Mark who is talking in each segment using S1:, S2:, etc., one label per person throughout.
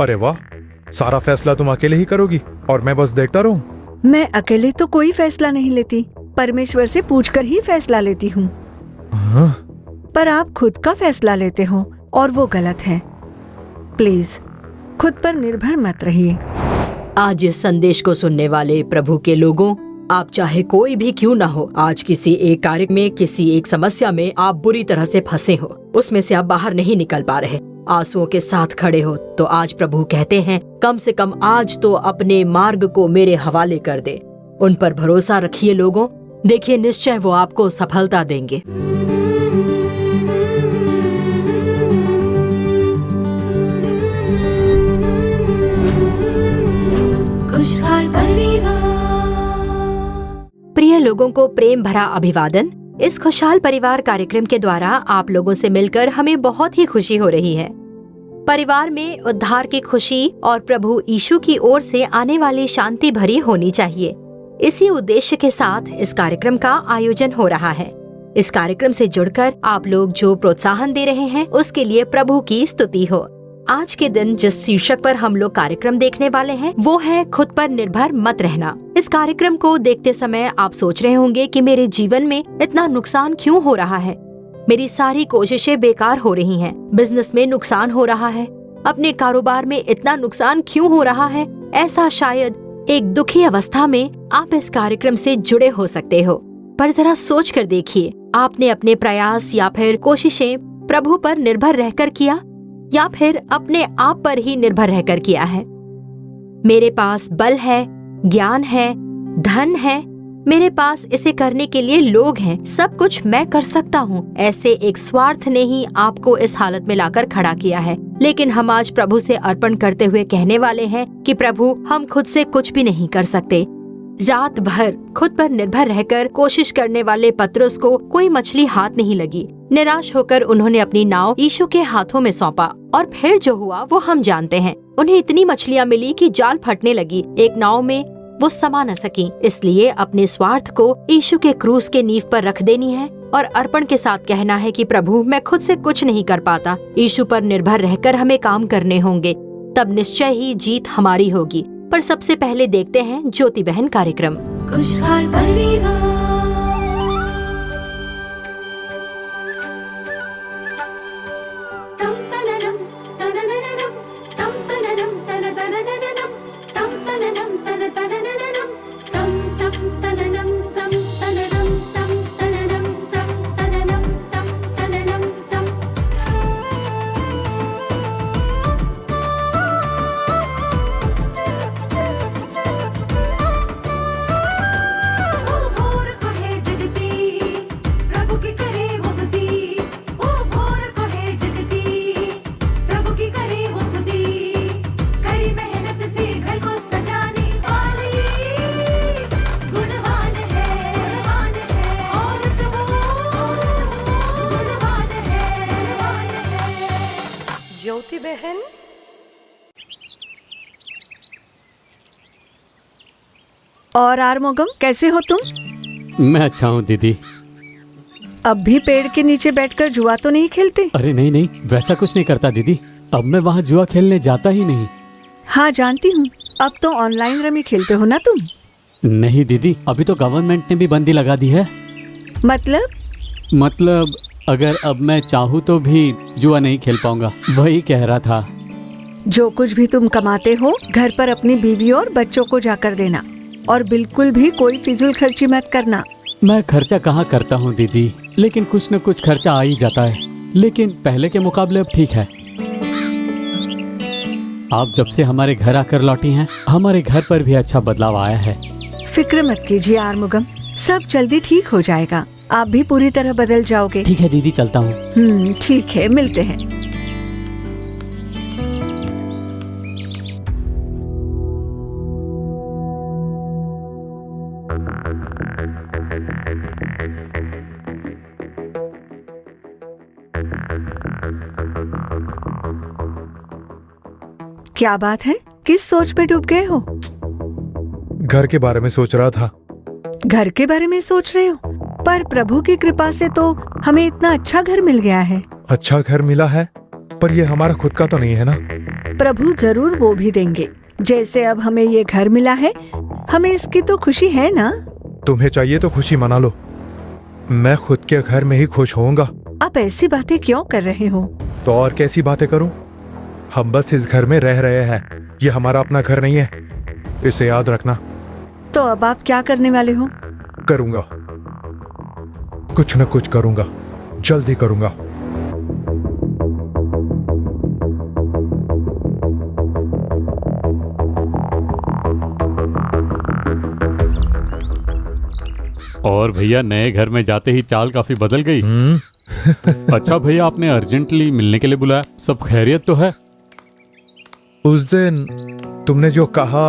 S1: अरे वाह, सारा फैसला तुम अकेले ही करोगी और मैं बस देखता रहूं?
S2: मैं अकेले तो कोई फैसला नहीं लेती, परमेश्वर से पूछकर ही फैसला लेती हूँ।
S1: हाँ?
S2: पर आप खुद का फैसला लेते हो और वो गलत है। प्लीज खुद पर निर्भर मत रहिए।
S3: आज इस संदेश को सुनने वाले प्रभु के लोगों, आप चाहे कोई भी क्यों ना हो, आज किसी एक कार्य में, किसी एक समस्या में आप बुरी तरह से फंसे हो, उसमें से आप बाहर नहीं निकल पा रहे, आंसुओं के साथ खड़े हो, तो आज प्रभु कहते हैं कम से कम आज तो अपने मार्ग को मेरे हवाले कर दे। उन पर भरोसा रखिए लोगों, देखिए निश्चय वो आपको सफलता देंगे।
S4: खुशहाल परिवार।
S3: प्रिय लोगों को प्रेम भरा अभिवादन। इस खुशहाल परिवार कार्यक्रम के द्वारा आप लोगों से मिलकर हमें बहुत ही खुशी हो रही है। परिवार में उद्धार की खुशी और प्रभु यीशु की ओर से आने वाली शांति भरी होनी चाहिए। इसी उद्देश्य के साथ इस कार्यक्रम का आयोजन हो रहा है। इस कार्यक्रम से जुड़कर आप लोग जो प्रोत्साहन दे रहे हैं उसके लिए प्रभु की स्तुति हो। आज के दिन जिस शीर्षक पर हम लोग कार्यक्रम देखने वाले हैं वो है खुद पर निर्भर मत रहना। इस कार्यक्रम को देखते समय आप सोच रहे होंगे कि मेरे जीवन में इतना नुकसान क्यों हो रहा है, मेरी सारी कोशिशें बेकार हो रही हैं, बिजनेस में नुकसान हो रहा है, अपने कारोबार में इतना नुकसान क्यों हो रहा है। ऐसा शायद एक दुखी अवस्था में आप इस कार्यक्रम से जुड़े हो सकते हो। पर जरा सोच कर देखिए, आपने अपने प्रयास या फिर कोशिशें प्रभु पर निर्भर रहकर किया या फिर अपने आप पर ही निर्भर रहकर किया है। मेरे पास बल है, ज्ञान है, धन है, मेरे पास इसे करने के लिए लोग हैं, सब कुछ मैं कर सकता हूँ, ऐसे एक स्वार्थ ने ही आपको इस हालत में लाकर खड़ा किया है। लेकिन हम आज प्रभु से अर्पण करते हुए कहने वाले हैं कि प्रभु हम खुद से कुछ भी नहीं कर सकते। रात भर खुद पर निर्भर रहकर कोशिश करने वाले पतरस को कोई मछली हाथ नहीं लगी। निराश होकर उन्होंने अपनी नाव यीशु के हाथों में सौंपा और फिर जो हुआ वो हम जानते हैं। उन्हें इतनी मछलियाँ मिली कि जाल फटने लगी, एक नाव में वो समा न सकी। इसलिए अपने स्वार्थ को यीशु के क्रूस के नींव पर रख देनी है और अर्पण के साथ कहना है कि प्रभु मैं खुद से कुछ नहीं कर पाता, यीशु पर निर्भर रहकर हमें काम करने होंगे, तब निश्चय ही जीत हमारी होगी। पर सबसे पहले देखते हैं ज्योति बहन कार्यक्रम।
S4: खुशहाल परिवार। तम तननम तननननम तम तननम तनतनननम तम तननम तनतनननम तम तम तननम तम तननम तम तननम तम तननम तम तननम तम। ओ भोर को है जगती, प्रभु की करे वो स्तुति। ओ भोर को है जगती, प्रभु की करे वो स्तुति। कड़ी मेहनत से घर को सजाने वाली गुणवान है औरत वो गुणवान है।
S5: ज्योति बहन,
S2: और आरमोगम, कैसे हो तुम?
S6: मैं अच्छा हूँ दीदी।
S2: अब भी पेड़ के नीचे बैठकर जुआ तो नहीं खेलते?
S6: अरे नहीं नहीं, वैसा कुछ नहीं करता दीदी। अब मैं वहाँ जुआ खेलने जाता ही नहीं।
S2: हाँ जानती हूँ, अब तो ऑनलाइन रमी खेलते हो ना तुम।
S6: नहीं दीदी, अभी तो गवर्नमेंट ने भी बंदी लगा दी है। मतलब अगर अब मैं चाहूँ तो भी जुआ नहीं खेल पाऊंगा, वही कह रहा था।
S2: जो कुछ भी तुम कमाते हो घर पर अपनी बीवी और बच्चों को जाकर देना, और बिल्कुल भी कोई फिजूल खर्ची मत करना।
S6: मैं खर्चा कहाँ करता हूँ दीदी, लेकिन कुछ न कुछ खर्चा आ ही जाता है। लेकिन पहले के मुकाबले अब ठीक है। आप जब से हमारे घर आकर लौटी हैं, हमारे घर पर भी अच्छा बदलाव आया है।
S2: फिक्र मत कीजिए आरमुगम, सब जल्दी ठीक हो जाएगा। आप भी पूरी तरह बदल जाओगे।
S6: ठीक है दीदी, चलता हूँ।
S2: ठीक है, मिलते हैं। क्या बात है, किस सोच पे डूब गए हो?
S1: घर के बारे में सोच रहा था।
S2: घर के बारे में सोच रहे हो? पर प्रभु की कृपा से तो हमें इतना अच्छा घर मिल गया है।
S1: अच्छा घर मिला है, पर ये हमारा खुद का तो नहीं है ना।
S2: प्रभु जरूर वो भी देंगे। जैसे अब हमें ये घर मिला है, हमें इसकी तो खुशी है ना।
S1: तुम्हें चाहिए तो खुशी मना लो, मैं खुद के घर में ही खुश होऊंगा।
S2: आप ऐसी बातें क्यों कर रहे हो?
S1: तो और कैसी बातें करूं? हम बस इस घर में रह रहे हैं, ये हमारा अपना घर नहीं है, इसे याद रखना।
S2: तो अब आप क्या करने वाले हो?
S1: करूंगा, कुछ न कुछ करूंगा, जल्दी करूंगा।
S6: और भैया नए घर में जाते ही चाल काफी बदल गई। अच्छा भैया, आपने अर्जेंटली मिलने के लिए बुलाया, सब खैरियत तो है?
S1: उस दिन तुमने जो कहा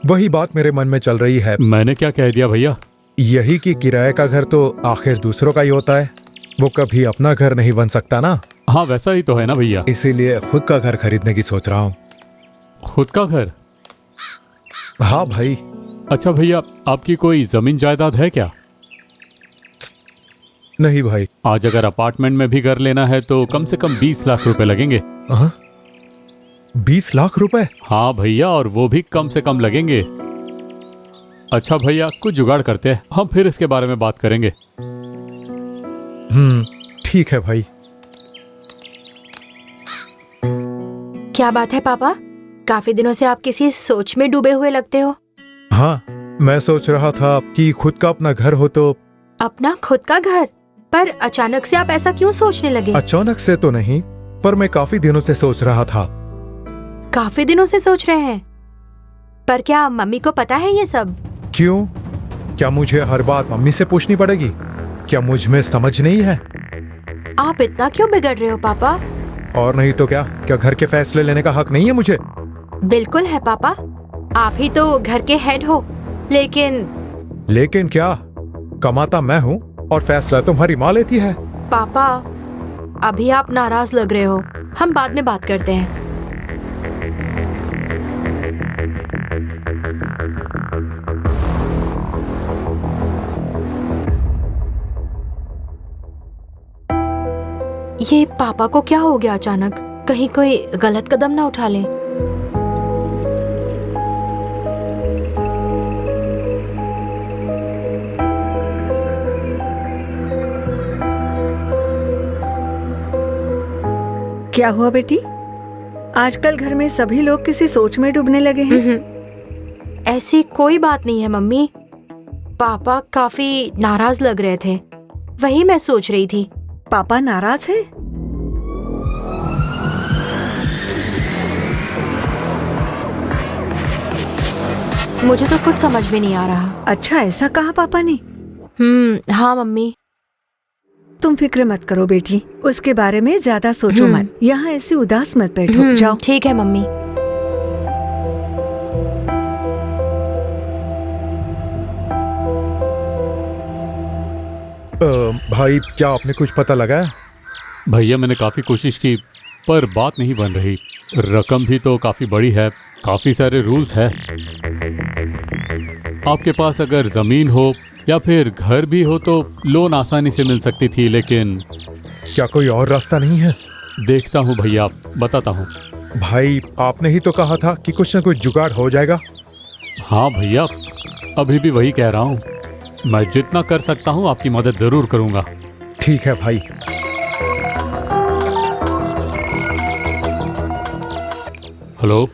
S1: वही बात मेरे मन में चल रही है।
S6: मैंने क्या कह दिया भैया?
S1: यही कि किराए का घर तो आखिर दूसरों का ही होता है, वो कभी अपना घर नहीं बन सकता ना।
S6: हाँ वैसा ही तो है ना भैया।
S1: इसीलिए खुद का घर खरीदने की सोच रहा हूँ।
S6: खुद का घर?
S1: हाँ भाई।
S6: अच्छा भैया, आपकी कोई जमीन जायदाद है क्या?
S1: नहीं भाई।
S6: आज अगर अपार्टमेंट में भी घर लेना है तो कम से कम 20 लाख रुपए लगेंगे।
S1: 20 लाख रुपए?
S6: हाँ भैया, और वो भी कम से कम लगेंगे। अच्छा भैया, कुछ जुगाड़ करते हैं, हम फिर इसके बारे में बात करेंगे।
S1: ठीक है भाई।
S3: क्या बात है पापा, काफी दिनों से आप किसी सोच में डूबे हुए लगते हो।
S1: हाँ, मैं सोच रहा था कि खुद का अपना घर हो तो।
S3: अपना खुद का घर? पर अचानक से आप ऐसा क्यों सोचने लगे?
S1: अचानक से तो नहीं, पर मैं काफी दिनों से सोच रहा था।
S3: काफी दिनों से सोच रहे हैं? पर क्या मम्मी को पता है ये सब?
S1: क्यों? क्या मुझे हर बात मम्मी से पूछनी पड़ेगी? क्या मुझ में समझ नहीं है?
S3: आप इतना क्यों बिगड़ रहे हो पापा?
S1: और नहीं तो क्या घर के फैसले लेने का हक नहीं है मुझे?
S3: बिल्कुल है पापा, आप ही तो घर के हेड हो। लेकिन
S1: क्या? कमाता मैं हूँ और फैसला तुम्हारी माँ लेती है।
S3: पापा, अभी आप नाराज लग रहे हो, हम बाद में बात करते हैं। ये पापा को क्या हो गया अचानक? कहीं कोई गलत कदम ना उठा ले।
S2: क्या हुआ बेटी? आजकल घर में सभी लोग किसी सोच में डूबने लगे हैं।
S3: ऐसी कोई बात नहीं है मम्मी, पापा काफी नाराज लग रहे थे, वही मैं सोच रही थी।
S2: पापा नाराज है?
S3: मुझे तो कुछ समझ में नहीं आ रहा।
S2: अच्छा, ऐसा कहा पापा ने?
S3: हाँ मम्मी।
S2: तुम फिक्र मत करो बेटी, उसके बारे में ज्यादा सोचो मत। यहाँ ऐसे उदास मत बैठो, जाओ।
S3: ठीक है मम्मी।
S1: भाई, क्या आपने कुछ पता लगाया?
S6: भैया मैंने काफी कोशिश की पर बात नहीं बन रही। रकम भी तो काफी बड़ी है, काफी सारे रूल्स है। आपके पास अगर जमीन हो या फिर घर भी हो तो लोन आसानी से मिल सकती थी, लेकिन
S1: क्या कोई और रास्ता नहीं है?
S6: देखता हूँ भैया, बताता हूँ।
S1: भाई, आपने ही तो कहा था कि कुछ न कुछ जुगाड़ हो जाएगा।
S6: हाँ भैया, अभी भी वही कह रहा हूँ। मैं जितना कर सकता हूँ आपकी मदद जरूर करूँगा।
S1: ठीक है भाई।
S6: हेलो,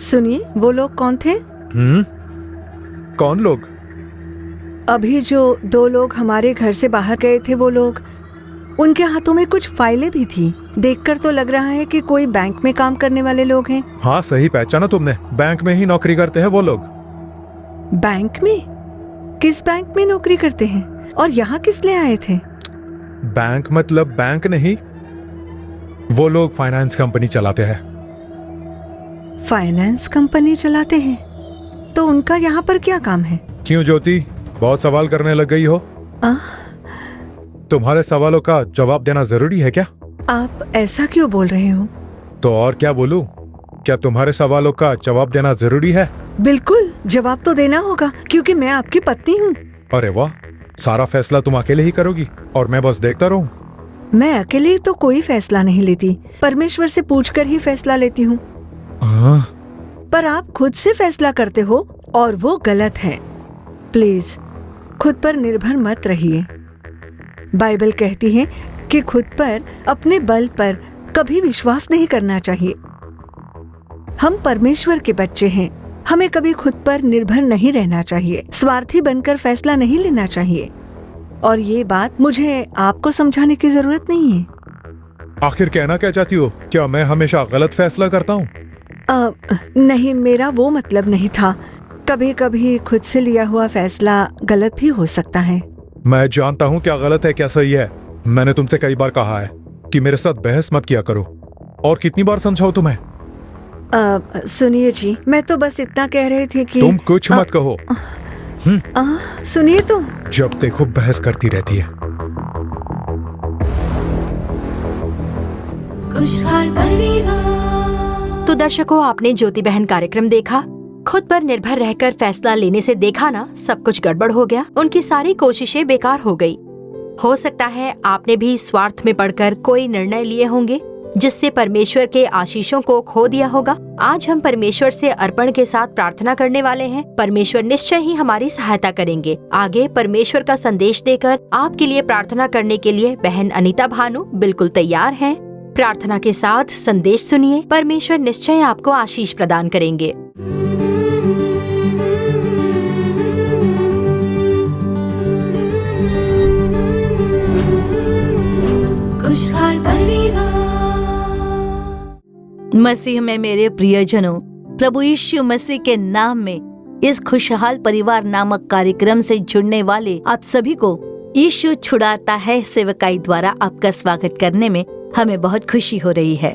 S2: सुनिए, वो लोग कौन थे?
S1: कौन लोग?
S2: अभी जो 2 लोग हमारे घर से बाहर गए थे, वो लोग, उनके हाथों में कुछ फाइलें भी थी। देखकर तो लग रहा है कि कोई बैंक में काम करने वाले लोग हैं।
S1: हाँ, सही पहचाना तुमने, बैंक में ही नौकरी करते हैं वो लोग।
S2: बैंक में? किस बैंक में नौकरी करते हैं और यहाँ किस लिए आए थे?
S1: बैंक मतलब बैंक नहीं, वो लोग फाइनेंस कंपनी चलाते हैं।
S2: फाइनेंस कंपनी चलाते हैं? तो उनका यहाँ पर क्या काम है?
S1: क्यों ज्योति, बहुत सवाल करने लग गई हो? तुम्हारे सवालों का जवाब देना जरूरी है क्या?
S2: आप ऐसा क्यों बोल रहे हो?
S1: तो और क्या बोलूं? क्या तुम्हारे सवालों का जवाब देना जरूरी है?
S2: बिल्कुल, जवाब तो देना होगा क्योंकि मैं आपकी पत्नी हूँ।
S1: अरे वाह, सारा फैसला तुम अकेले ही करोगी और मैं बस देखता रहूं?
S2: मैं अकेले तो कोई फैसला नहीं लेती, परमेश्वर से पूछकर ही फैसला लेती हूँ।
S1: हाँ?
S2: पर आप खुद से फैसला करते हो और वो गलत है। प्लीज खुद पर निर्भर मत रहिए। बाइबल कहती है कि खुद पर, अपने बल पर कभी विश्वास नहीं करना चाहिए। हम परमेश्वर के बच्चे हैं, हमें कभी खुद पर निर्भर नहीं रहना चाहिए, स्वार्थी बनकर फैसला नहीं लेना चाहिए। और ये बात मुझे आपको समझाने की जरूरत नहीं है।
S1: आखिर कहना क्या चाहती हो? क्या मैं हमेशा गलत फैसला करता हूँ?
S2: नहीं, मेरा वो मतलब नहीं था। कभी कभी खुद से लिया हुआ फैसला गलत भी हो सकता है।
S1: मैं जानता हूँ क्या गलत है क्या सही है। मैंने तुमसे कई बार कहा है कि मेरे साथ बहस मत किया करो, और कितनी बार समझाऊं तुम्हें?
S2: सुनिए जी, मैं तो बस इतना कह रही थी कि
S1: तुम कुछ मत कहो।
S2: सुनिए तो।
S1: जब देखो बहस करती रहती है।
S4: खुशहाल परिवार।
S3: तो दर्शकों, आपने ज्योति बहन कार्यक्रम देखा। खुद पर निर्भर रहकर फैसला लेने से देखा ना, सब कुछ गड़बड़ हो गया। उनकी सारी कोशिशें बेकार हो गई। हो सकता है आपने भी स्वार्थ में पड़कर कोई निर्णय लिए होंगे जिससे परमेश्वर के आशीषों को खो दिया होगा। आज हम परमेश्वर से अर्पण के साथ प्रार्थना करने वाले हैं। परमेश्वर निश्चय ही हमारी सहायता करेंगे। आगे परमेश्वर का संदेश देकर आपके लिए प्रार्थना करने के लिए बहन अनीता भानु बिल्कुल तैयार हैं। प्रार्थना के साथ संदेश सुनिए। परमेश्वर निश्चय आपको आशीष प्रदान करेंगे।
S4: खुशहाल परिवार।
S7: मसीह में मेरे प्रियजनों, प्रभु यीशु मसीह के नाम में इस खुशहाल परिवार नामक कार्यक्रम से जुड़ने वाले आप सभी को यीशु छुड़ाता है सेवकाई द्वारा आपका स्वागत करने में हमें बहुत खुशी हो रही है।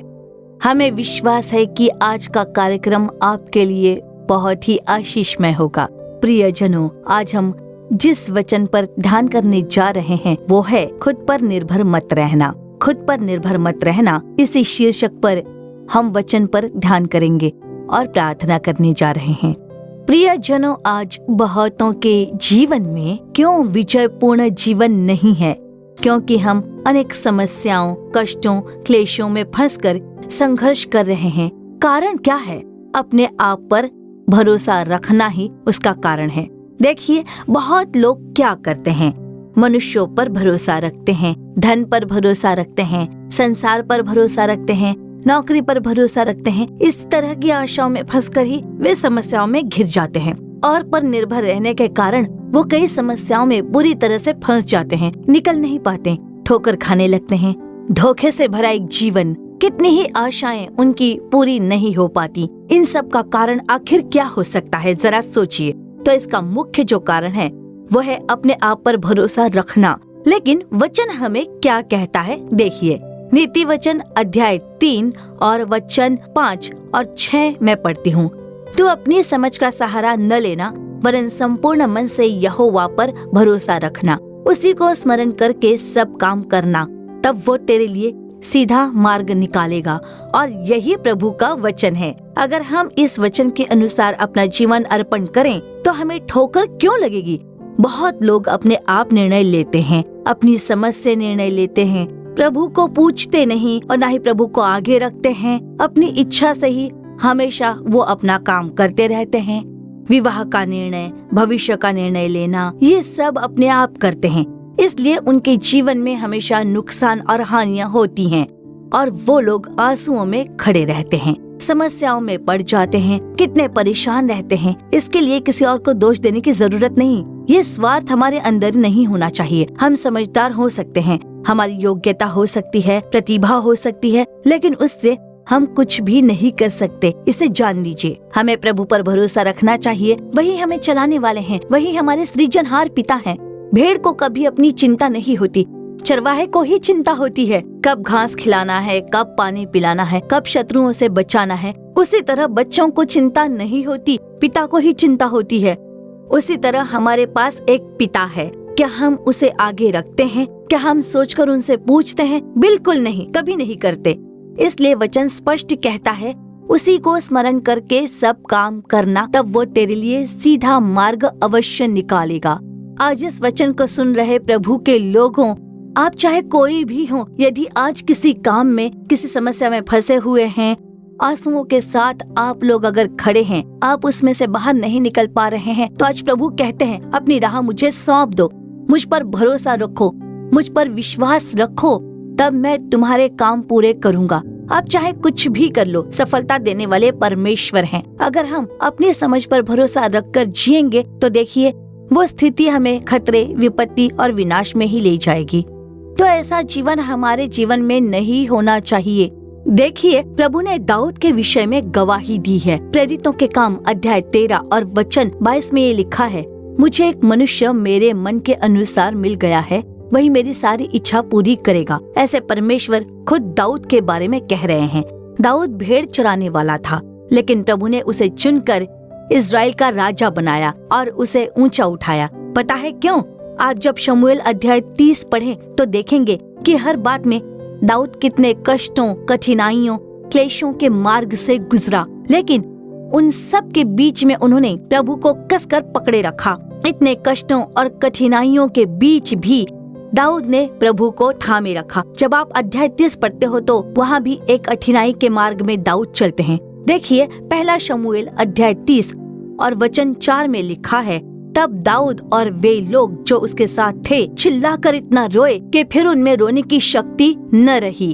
S7: हमें विश्वास है कि आज का कार्यक्रम आपके लिए बहुत ही आशीषमय होगा। प्रियजनों, आज हम जिस वचन पर ध्यान करने जा रहे हैं वो है खुद पर निर्भर मत रहना। खुद पर निर्भर मत रहना, इसी शीर्षक पर हम वचन पर ध्यान करेंगे और प्रार्थना करने जा रहे हैं। प्रियजनों, आज बहुतों के जीवन में क्यों विजयपूर्ण जीवन नहीं है? क्योंकि हम अनेक समस्याओं, कष्टों, क्लेशों में फंसकर संघर्ष कर रहे हैं। कारण क्या है? अपने आप पर भरोसा रखना ही उसका कारण है। देखिए, बहुत लोग क्या करते हैं, मनुष्यों पर भरोसा रखते हैं, धन पर भरोसा रखते हैं, संसार पर भरोसा रखते हैं, नौकरी पर भरोसा रखते हैं। इस तरह की आशाओं में फंसकर ही वे समस्याओं में घिर जाते हैं और पर निर्भर रहने के कारण वो कई समस्याओं में बुरी तरह से फंस जाते हैं, निकल नहीं पाते, ठोकर खाने लगते हैं। धोखे से भरा एक जीवन, कितनी ही आशाएं उनकी पूरी नहीं हो पाती। इन सब का कारण आखिर क्या हो सकता है, जरा सोचिए। तो इसका मुख्य जो कारण है वो है अपने आप पर भरोसा रखना। लेकिन वचन हमें क्या कहता है, देखिए। नीति वचन अध्याय 3 और वचन 5 और 6 में पढ़ती हूँ। तू अपनी समझ का सहारा न लेना, वरन संपूर्ण मन से यहोवा पर भरोसा रखना, उसी को स्मरण करके सब काम करना, तब वो तेरे लिए सीधा मार्ग निकालेगा। और यही प्रभु का वचन है। अगर हम इस वचन के अनुसार अपना जीवन अर्पण करें तो हमें ठोकर क्यों लगेगी? बहुत लोग अपने आप निर्णय लेते हैं, अपनी समझ से निर्णय लेते हैं, प्रभु को पूछते नहीं और ना ही प्रभु को आगे रखते हैं। अपनी इच्छा से ही हमेशा वो अपना काम करते रहते हैं। विवाह का निर्णय, भविष्य का निर्णय लेना, ये सब अपने आप करते हैं। इसलिए उनके जीवन में हमेशा नुकसान और हानियां होती हैं और वो लोग आंसुओं में खड़े रहते हैं, समस्याओं में पड़ जाते हैं, कितने परेशान रहते हैं। इसके लिए किसी और को दोष देने की जरूरत नहीं। ये स्वार्थ हमारे अंदर नहीं होना चाहिए। हम समझदार हो सकते हैं, हमारी योग्यता हो सकती है, प्रतिभा हो सकती है, लेकिन उससे हम कुछ भी नहीं कर सकते, इसे जान लीजिए। हमें प्रभु पर भरोसा रखना चाहिए। वही हमें चलाने वाले हैं, वही हमारे सृजनहार पिता हैं। भेड़ को कभी अपनी चिंता नहीं होती, चरवाहे को ही चिंता होती है, कब घास खिलाना है, कब पानी पिलाना है, कब शत्रुओं से बचाना है। उसी तरह बच्चों को चिंता नहीं होती, पिता को ही चिंता होती है। उसी तरह हमारे पास एक पिता है। क्या हम उसे आगे रखते हैं? क्या हम सोचकर उनसे पूछते हैं? बिल्कुल नहीं, कभी नहीं करते। इसलिए वचन स्पष्ट कहता है, उसी को स्मरण करके सब काम करना, तब वो तेरे लिए सीधा मार्ग अवश्य निकालेगा। आज इस वचन को सुन रहे प्रभु के लोगों, आप चाहे कोई भी हो, यदि आज किसी काम में, किसी समस्या में फंसे हुए हैं, आंसुओं के साथ आप लोग अगर खड़े हैं, आप उसमें से बाहर नहीं निकल पा रहे हैं, तो आज प्रभु कहते हैं, अपनी राह मुझे सौंप दो, मुझ पर भरोसा रखो, मुझ पर विश्वास रखो, तब मैं तुम्हारे काम पूरे करूँगा। आप चाहे कुछ भी कर लो, सफलता देने वाले परमेश्वर हैं। अगर हम अपनी समझ पर भरोसा रखकर जिएंगे तो देखिए वो स्थिति हमें खतरे, विपत्ति और विनाश में ही ले जाएगी। तो ऐसा जीवन हमारे जीवन में नहीं होना चाहिए। देखिए प्रभु ने दाऊद के विषय में गवाही दी है। प्रेरितों के काम अध्याय 13 और वचन 22 में ये लिखा है, मुझे एक मनुष्य मेरे मन के अनुसार मिल गया है, वही मेरी सारी इच्छा पूरी करेगा। ऐसे परमेश्वर खुद दाऊद के बारे में कह रहे हैं। दाऊद भेड़ चराने वाला था, लेकिन प्रभु ने उसे चुनकर इज़राइल का राजा बनाया और उसे ऊंचा उठाया। पता है क्यों? आप जब शमूएल अध्याय 30 पढ़ें तो देखेंगे कि हर बात में दाऊद कितने कष्टों, कठिनाइयों, क्लेशों के मार्ग से गुजरा, लेकिन उन सब के बीच में उन्होंने प्रभु को कसकर पकड़े रखा। इतने कष्टों और कठिनाइयों के बीच भी दाऊद ने प्रभु को थामे रखा। जब आप अध्याय 30 पढ़ते हो तो वहाँ भी एक कठिनाई के मार्ग में दाऊद चलते हैं। देखिए पहला शमूएल अध्याय 30 और वचन 4 में लिखा है, तब दाऊद और वे लोग जो उसके साथ थे चिल्लाकर इतना रोए कि फिर उनमें रोने की शक्ति न रही।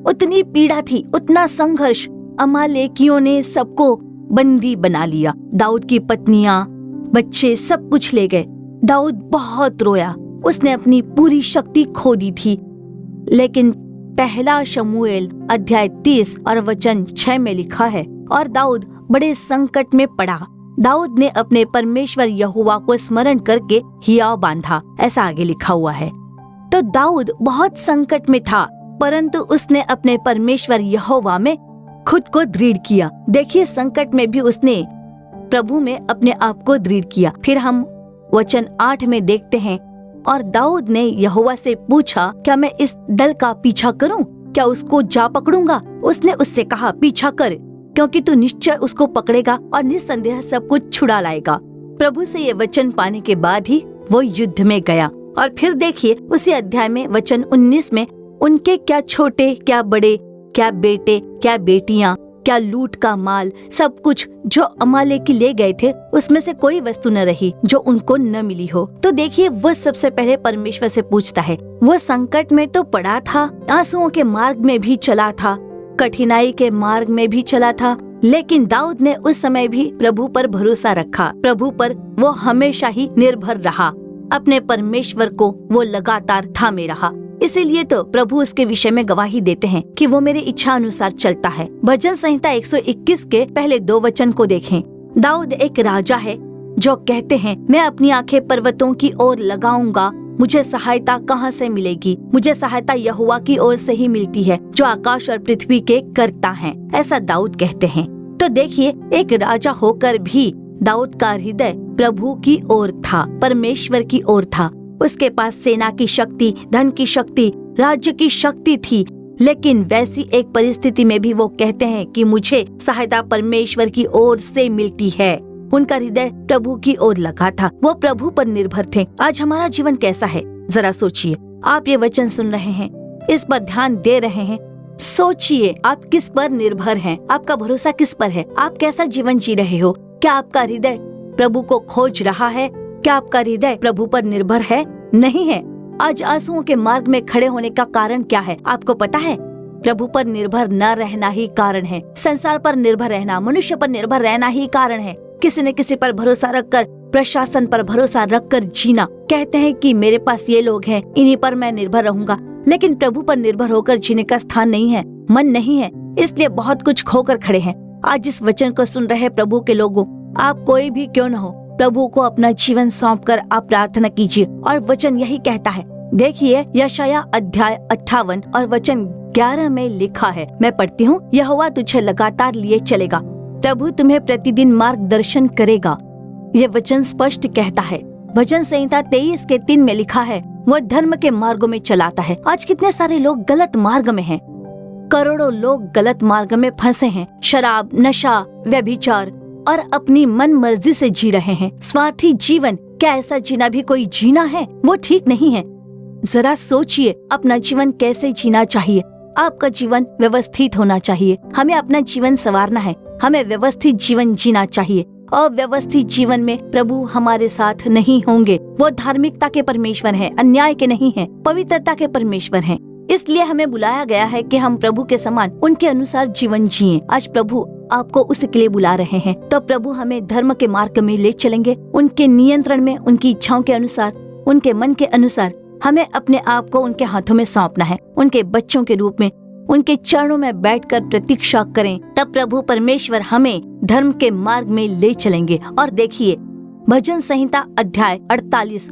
S7: उतनी पीड़ा थी, उतना संघर्ष। अमालेकियों ने सबको बंदी बना लिया। दाऊद की पत्नियां, बच्चे सब कुछ ले गए। दाऊद बहुत रोया, उसने अपनी पूरी शक्ति खो दी थी। लेकिन पहला शमूएल अध्याय 30 और वचन 6 में लिखा है, और दाऊद बड़े संकट में पड़ा। दाऊद ने अपने परमेश्वर यहोवा को स्मरण करके हियाव बांधा, ऐसा आगे लिखा हुआ है। तो दाऊद बहुत संकट में था, परंतु उसने अपने परमेश्वर यहोवा में खुद को दृढ़ किया। देखिए संकट में भी उसने प्रभु में अपने आप को दृढ़ किया। फिर हम वचन 8 में देखते हैं, और दाऊद ने यहोवा से पूछा, क्या मैं इस दल का पीछा करूं? क्या उसको जा पकड़ूंगा? उसने उससे कहा, पीछा कर, क्योंकि तू निश्चय उसको पकड़ेगा और निस्संदेह सब कुछ छुड़ा लाएगा। प्रभु से ये वचन पाने के बाद ही वो युद्ध में गया। और फिर देखिए उसी अध्याय में वचन 19 में, उनके क्या छोटे, क्या बड़े, क्या बेटे, क्या बेटियां, क्या लूट का माल, सब कुछ जो अमालेकी ले गए थे, उसमें से कोई वस्तु न रही जो उनको न मिली हो। तो देखिए वो सबसे पहले परमेश्वर से पूछता है। वो संकट में तो पड़ा था, आंसुओं के मार्ग में भी चला था, कठिनाई के मार्ग में भी चला था, लेकिन दाऊद ने उस समय भी प्रभु पर भरोसा रखा। प्रभु पर वो हमेशा ही निर्भर रहा। अपने परमेश्वर को वो लगातार थामे रहा। इसीलिए तो प्रभु उसके विषय में गवाही देते हैं कि वो मेरे इच्छा अनुसार चलता है। भजन संहिता 121 के पहले 2 वचन को देखें। दाऊद एक राजा है जो कहते हैं, मैं अपनी आंखें पर्वतों की ओर लगाऊंगा, मुझे सहायता कहाँ से मिलेगी? मुझे सहायता यहोवा की ओर से ही मिलती है, जो आकाश और पृथ्वी के कर्ता है, ऐसा दाऊद कहते हैं। तो देखिए एक राजा होकर भी दाऊद का हृदय प्रभु की ओर था, परमेश्वर की ओर था। उसके पास सेना की शक्ति, धन की शक्ति, राज्य की शक्ति थी, लेकिन वैसी एक परिस्थिति में भी वो कहते हैं कि मुझे सहायता परमेश्वर की ओर से मिलती है। उनका हृदय प्रभु की ओर लगा था, वो प्रभु पर निर्भर थे। आज हमारा जीवन कैसा है जरा सोचिए। आप ये वचन सुन रहे हैं, इस पर ध्यान दे रहे हैं, सोचिए आप किस पर निर्भर हैं, आपका भरोसा किस पर है, आप कैसा जीवन जी रहे हो? क्या आपका हृदय प्रभु को खोज रहा है? क्या आपका हृदय प्रभु पर निर्भर है? नहीं है। आज आंसुओं के मार्ग में खड़े होने का कारण क्या है आपको पता है? प्रभु पर निर्भर न रहना ही कारण है। संसार पर निर्भर रहना, मनुष्य पर निर्भर रहना ही कारण है। किसी न किसी पर भरोसा रखकर, प्रशासन पर भरोसा रखकर जीना। कहते हैं कि मेरे पास ये लोग हैं, इन्हीं पर मैं निर्भर रहूंगा, लेकिन प्रभु पर निर्भर होकर जीने का स्थान नहीं है, मन नहीं है, इसलिए बहुत कुछ खोकर खड़े हैं। आज इस वचन को सुन रहे प्रभु के लोगों, आप कोई भी क्यों न हो, प्रभु को अपना जीवन सौंपकर आप प्रार्थना कीजिए। और वचन यही कहता है। देखिए यशाया अध्याय 58 और वचन 11 में लिखा है, मैं पढ़ती हूँ, यहोवा तुझे लगातार लिए चलेगा, प्रभु तुम्हें प्रतिदिन मार्गदर्शन करेगा। ये वचन स्पष्ट कहता है। भजन संहिता 23 के 3 में लिखा है, वो धर्म के मार्गों में चलाता है। आज कितने सारे लोग गलत मार्ग में हैं। करोड़ों लोग गलत मार्ग में फंसे हैं। शराब, नशा, व्यभिचार और अपनी मन मर्जी से जी रहे हैं। स्वार्थी जीवन, क्या ऐसा जीना भी कोई जीना है? वो ठीक नहीं है। जरा सोचिए, अपना जीवन कैसे जीना चाहिए। आपका जीवन व्यवस्थित होना चाहिए। हमें अपना जीवन संवारना है। हमें व्यवस्थित जीवन जीना चाहिए। अव्यवस्थित जीवन में प्रभु हमारे साथ नहीं होंगे। वो धार्मिकता के परमेश्वर हैं, अन्याय के नहीं हैं, पवित्रता के परमेश्वर हैं। इसलिए हमें बुलाया गया है कि हम प्रभु के समान उनके अनुसार जीवन जिएं। आज प्रभु आपको उसी के लिए बुला रहे हैं। तो प्रभु हमें धर्म के मार्ग में ले चलेंगे, उनके नियंत्रण में, उनकी इच्छाओं के अनुसार, उनके मन के अनुसार। हमें अपने आप को उनके हाथों में सौंपना है। उनके बच्चों के रूप में उनके चरणों में बैठकर प्रतीक्षा करें। तब प्रभु परमेश्वर हमें धर्म के मार्ग में ले चलेंगे। और देखिए, भजन संहिता अध्याय 48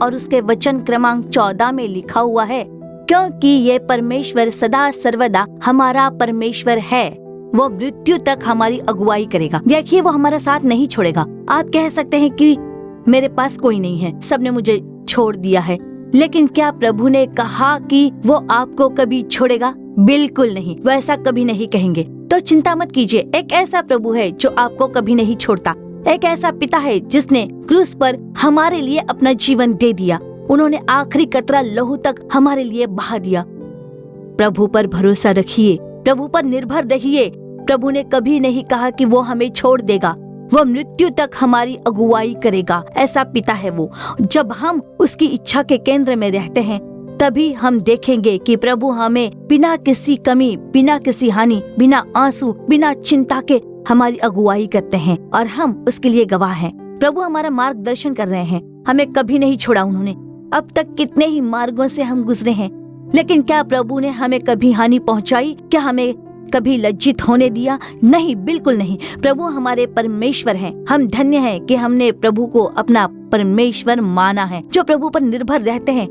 S7: और उसके वचन क्रमांक 14 में लिखा हुआ है, क्योंकि ये परमेश्वर सदा सर्वदा हमारा परमेश्वर है। वो मृत्यु तक हमारी अगुवाई करेगा। देखिए, वो हमारा साथ नहीं छोड़ेगा। आप कह सकते हैं कि मेरे पास कोई नहीं है, सबने मुझे छोड़ दिया है, लेकिन क्या प्रभु ने कहा कि वो आपको कभी छोड़ेगा? बिल्कुल नहीं, वो ऐसा कभी नहीं कहेंगे। तो चिंता मत कीजिए। एक ऐसा प्रभु है जो आपको कभी नहीं छोड़ता। एक ऐसा पिता है जिसने क्रूस पर हमारे लिए अपना जीवन दे दिया। उन्होंने आखिरी कतरा लहू तक हमारे लिए बहा दिया। प्रभु पर भरोसा रखिए, प्रभु पर निर्भर रहिए। प्रभु ने कभी नहीं कहा कि वो हमें छोड़ देगा। वो मृत्यु तक हमारी अगुवाई करेगा। ऐसा पिता है वो। जब हम उसकी इच्छा के केंद्र में रहते हैं, तभी हम देखेंगे कि प्रभु हमें बिना किसी कमी, बिना किसी हानि, बिना आंसू, बिना चिंता के हमारी अगुवाई करते हैं और हम उसके लिए गवाह हैं। प्रभु हमारा मार्गदर्शन कर रहे हैं। हमें कभी नहीं छोड़ा उन्होंने। अब तक कितने ही मार्गों से हम गुजरे हैं, लेकिन क्या प्रभु ने हमें कभी हानि पहुंचाई? क्या हमें कभी लज्जित होने दिया? नहीं, बिल्कुल नहीं। प्रभु हमारे परमेश्वर हैं। हम धन्य हैं कि हमने प्रभु को अपना परमेश्वर माना है। जो प्रभु पर निर्भर रहते हैं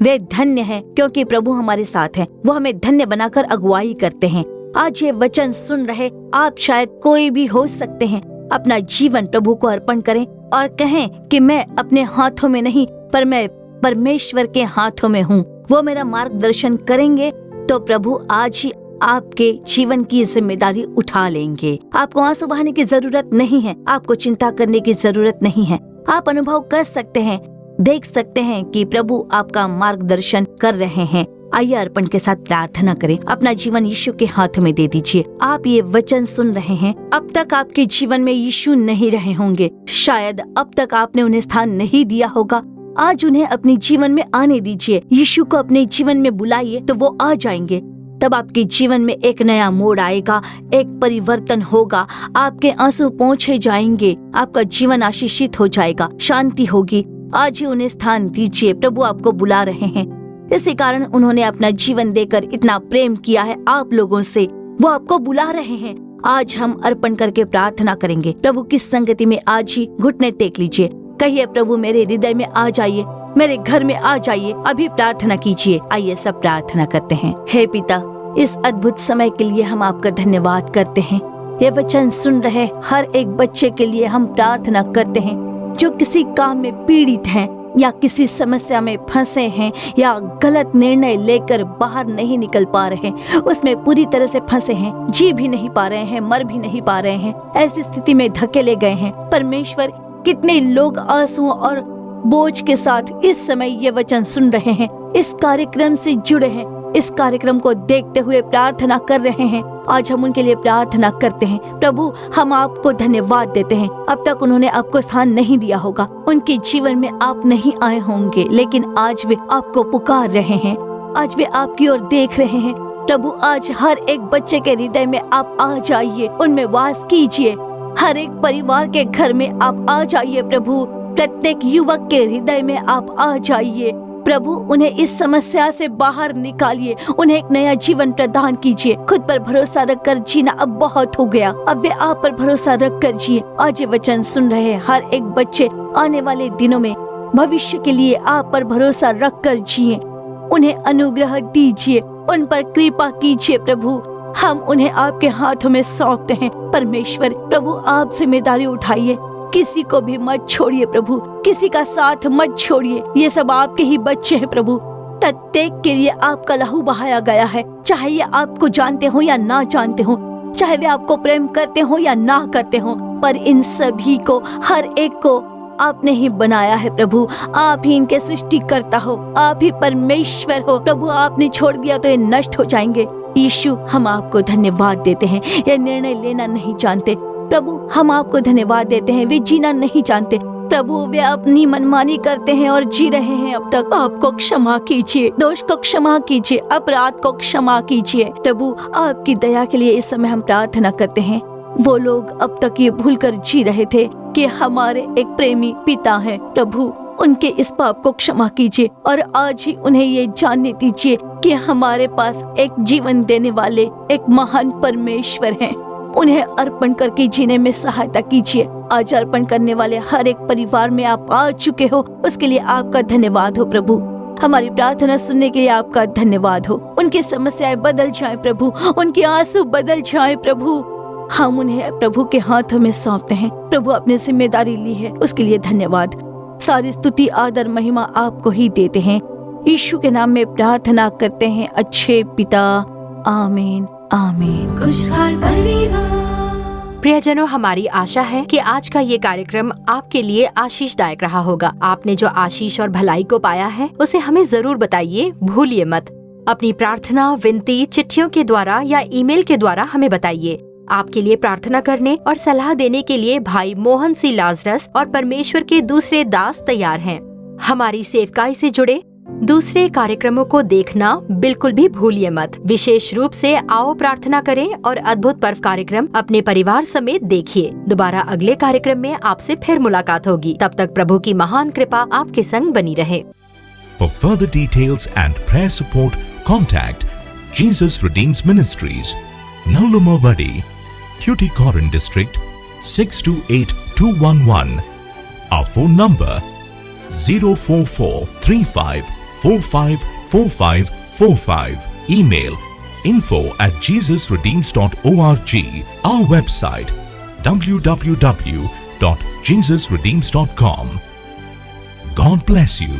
S7: वे धन्य हैं, क्योंकि प्रभु हमारे साथ है। वो हमें धन्य बनाकर अगुवाई करते हैं। आज ये वचन सुन रहे आप शायद कोई भी हो सकते हैं। अपना जीवन प्रभु को अर्पण करें और कहें कि मैं अपने हाथों में नहीं, पर मैं परमेश्वर के हाथों में हूँ। वो मेरा मार्गदर्शन करेंगे। तो प्रभु आज ही आपके जीवन की जिम्मेदारी उठा लेंगे। आपको आंसू बहाने की जरूरत नहीं है। आपको चिंता करने की जरूरत नहीं है। आप अनुभव कर सकते हैं, देख सकते हैं कि प्रभु आपका मार्गदर्शन कर रहे हैं। आइए अर्पण के साथ प्रार्थना करें। अपना जीवन यीशु के हाथों में दे दीजिए। आप ये वचन सुन रहे हैं। अब तक आपके जीवन में यीशु नहीं रहे होंगे। शायद अब तक आपने उन्हें स्थान नहीं दिया होगा। आज उन्हें अपने जीवन में आने दीजिए। यीशु को अपने जीवन में बुलाइए तो वो आ जाएंगे। तब आपके जीवन में एक नया मोड़ आएगा, एक परिवर्तन होगा। आपके आंसू पोंछे जाएंगे। आपका जीवन आशीषित हो जाएगा, शांति होगी। आज ही उन्हें स्थान दीजिए। प्रभु आपको बुला रहे हैं। इसी कारण उन्होंने अपना जीवन देकर इतना प्रेम किया है आप लोगों से। वो आपको बुला रहे हैं। आज हम अर्पण करके प्रार्थना करेंगे। प्रभु की संगति में आज ही घुटने टेक लीजिए। कहिए, प्रभु मेरे हृदय में आ जाइए, मेरे घर में आ जाइए। अभी प्रार्थना कीजिए। आइए सब प्रार्थना करते हैं। हे पिता, इस अद्भुत समय के लिए हम आपका धन्यवाद करते हैं। ये वचन सुन रहे हर एक बच्चे के लिए हम प्रार्थना करते हैं जो किसी काम में पीड़ित हैं या किसी समस्या में फंसे हैं या गलत निर्णय लेकर बाहर नहीं निकल पा रहे, उसमें पूरी तरह से फंसे हैं, जी भी नहीं पा रहे हैं, मर भी नहीं पा रहे हैं, ऐसी स्थिति में धकेले गए हैं। परमेश्वर, कितने लोग आंसुओं और बोझ के साथ इस समय ये वचन सुन रहे हैं, इस कार्यक्रम से जुड़े हैं, इस कार्यक्रम को देखते हुए प्रार्थना कर रहे हैं। आज हम उनके लिए प्रार्थना करते हैं। प्रभु, हम आपको धन्यवाद देते हैं। अब तक उन्होंने आपको स्थान नहीं दिया होगा, उनके जीवन में आप नहीं आए होंगे, लेकिन आज वे आपको पुकार रहे हैं। आज वे आपकी ओर देख रहे हैं। प्रभु, आज हर एक बच्चे के हृदय में आप आ जाइए, उनमें वास कीजिए। हर एक परिवार के घर में आप आ जाइए। प्रभु, प्रत्येक युवक के हृदय में आप आ जाइए। प्रभु, उन्हें इस समस्या से बाहर निकालिए, उन्हें एक नया जीवन प्रदान कीजिए। खुद पर भरोसा रखकर जीना अब बहुत हो गया, अब वे आप पर भरोसा रखकर जिए। आज ये वचन सुन रहे हर एक बच्चे आने वाले दिनों में भविष्य के लिए आप पर भरोसा रखकर जिए। उन्हें अनुग्रह दीजिए, उन पर कृपा कीजिए। प्रभु, हम उन्हें आपके हाथों में सौंपते हैं। परमेश्वर, प्रभु आप जिम्मेदारी उठाइए, किसी को भी मत छोड़िए प्रभु, किसी का साथ मत छोड़िए। ये सब आपके ही बच्चे हैं प्रभु, प्रत्येक के लिए आपका लहू बहाया गया है, चाहे ये आपको जानते हो या ना जानते हो, चाहे वे आपको प्रेम करते हो या ना करते हो, पर इन सभी को, हर एक को आपने ही बनाया है प्रभु। आप ही इनके सृष्टिकर्ता हो, आप ही परमेश्वर हो प्रभु। आपने छोड़ दिया तो ये नष्ट हो जाएंगे। यीशु, हम आपको धन्यवाद देते हैं। ये निर्णय लेना नहीं जानते प्रभु, हम आपको धन्यवाद देते हैं। वे जीना नहीं जानते प्रभु, वे अपनी मनमानी करते हैं और जी रहे हैं अब तक। आपको क्षमा कीजिए, दोष को क्षमा कीजिए, अपराध को क्षमा कीजिए प्रभु। आपकी दया के लिए इस समय हम प्रार्थना करते हैं। वो लोग अब तक ये भूलकर जी रहे थे कि हमारे एक प्रेमी पिता है प्रभु, उनके इस पाप को क्षमा कीजिए और आज ही उन्हें ये जानने दीजिए कि हमारे पास एक जीवन देने वाले एक महान परमेश्वर हैं। उन्हें अर्पण करके जीने में सहायता कीजिए। आज अर्पण करने वाले हर एक परिवार में आप आ चुके हो, उसके लिए आपका धन्यवाद हो प्रभु। हमारी प्रार्थना सुनने के लिए आपका धन्यवाद हो। उनकी समस्याएं बदल जाएं प्रभु, उनके आंसू बदल जाएं प्रभु। हम उन्हें प्रभु के हाथों में सौंपते हैं। प्रभु अपनी जिम्मेदारी ली है, उसके लिए धन्यवाद। सारी स्तुति, आदर, महिमा आपको ही देते हैं। यीशु के नाम में प्रार्थना करते हैं अच्छे पिता, आमीन आमीन।
S4: खुशहाल परिवार।
S3: प्रियजनों, हमारी आशा है कि आज का ये कार्यक्रम आपके लिए आशीषदायक रहा होगा। आपने जो आशीष और भलाई को पाया है उसे हमें जरूर बताइए, भूलिए मत। अपनी प्रार्थना, विनती चिट्ठियों के द्वारा या ईमेल के द्वारा हमें बताइए। आपके लिए प्रार्थना करने और सलाह देने के लिए भाई मोहन सी लाजरस और परमेश्वर के दूसरे दास तैयार हैं। हमारी सेवकाई से जुड़े दूसरे कार्यक्रमों को देखना बिल्कुल भी भूलिए मत। विशेष रूप से आओ प्रार्थना करें और अद्भुत पर्व कार्यक्रम अपने परिवार समेत देखिए। दोबारा अगले कार्यक्रम में आपसे फिर मुलाकात होगी। तब तक प्रभु की महान कृपा आपके संग बनी रहे।
S8: For further details and prayer support, contact Jesus Redeems Ministries, Naulumavadi, Tuticorin District, 628211. Our phone number 04435454545. Email info@jesusredeems.org. Our website www.jesusredeems.com. God bless you.